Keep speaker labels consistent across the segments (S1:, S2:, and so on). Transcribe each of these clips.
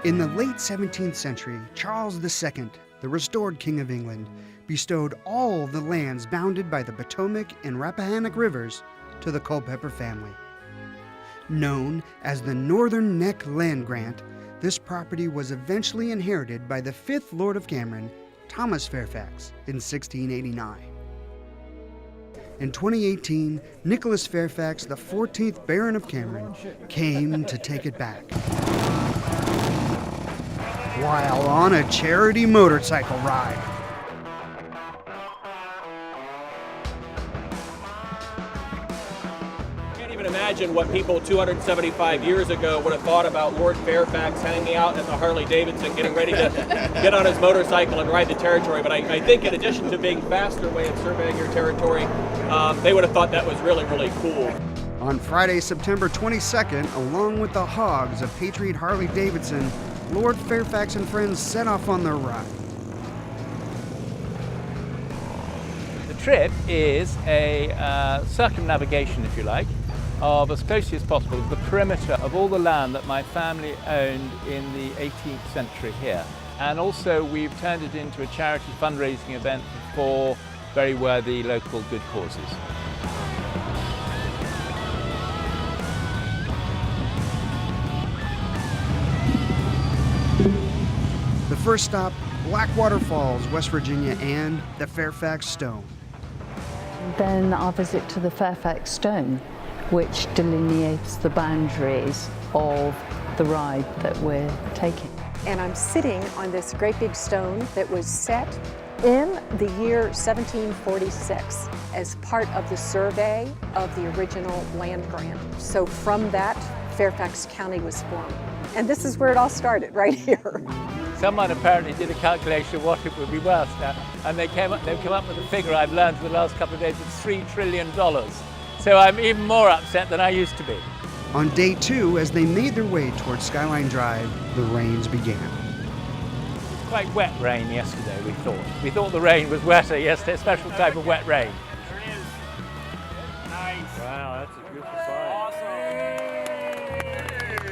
S1: In the late 17th century, Charles II, the restored King of England, bestowed all the lands bounded by the Potomac and Rappahannock rivers to the Culpeper family. Known as the Northern Neck Land Grant, this property was eventually inherited by the 5th Lord of Cameron, Thomas Fairfax, in 1689. In 2018, Nicholas Fairfax, the 14th Baron of Cameron, came to take it back, while on a charity motorcycle ride.
S2: Imagine what people 275 years ago would have thought about Lord Fairfax hanging out at the Harley-Davidson, getting ready to get on his motorcycle and ride the territory. But I think in addition to being a faster way of surveying your territory, they would have thought that was really, really cool.
S1: On Friday, September 22nd, along with the hogs of Patriot Harley-Davidson, Lord Fairfax and friends set off on their ride.
S3: The trip is a circumnavigation, if you like, of as closely as possible the perimeter of all the land that my family owned in the 18th century here. And also we've turned it into a charity fundraising event for very worthy local good causes.
S1: The first stop, Blackwater Falls, West Virginia, and the Fairfax Stone.
S4: Then our visit to the Fairfax Stone, which delineates the boundaries of the ride that we're taking.
S5: And I'm sitting on this great big stone that was set in the year 1746 as part of the survey of the original land grant. So from that, Fairfax County was formed. And this is where it all started, right here.
S3: Someone apparently did a calculation of what it would be worth now, and they've come up with a figure I've learned for the last couple of days of $3 trillion. So I'm even more upset than I used to be.
S1: On day 2, as they made their way towards Skyline Drive, the rains began.
S3: It was quite wet rain yesterday, we thought. We thought the rain was wetter yesterday, a special type of wet rain.
S2: There it is. Nice.
S3: Wow, that's a beautiful sight.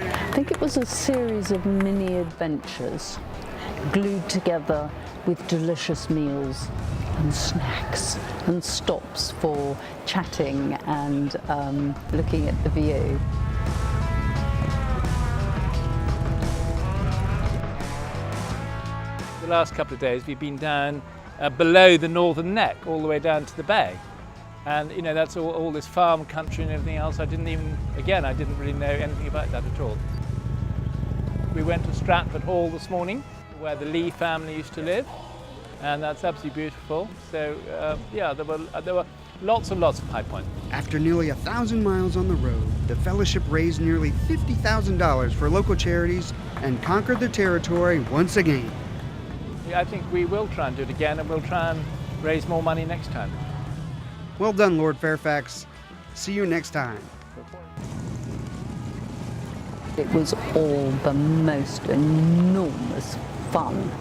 S4: I think it was a series of mini adventures glued together with delicious meals and snacks and stops for chatting and looking at the view.
S3: The last couple of days we've been down below the Northern Neck, all the way down to the bay. And you know, that's all this farm country and everything else. I didn't really know anything about that at all. We went to Stratford Hall this morning, where the Lee family used to live. And that's absolutely beautiful. So yeah, there were lots and lots of high points.
S1: After nearly 1,000 miles on the road, the fellowship raised nearly $50,000 for local charities and conquered the territory once again.
S3: I think we will try and do it again, and we'll try and raise more money next time.
S1: Well done, Lord Fairfax. See you next time.
S4: It was all the most enormous fun.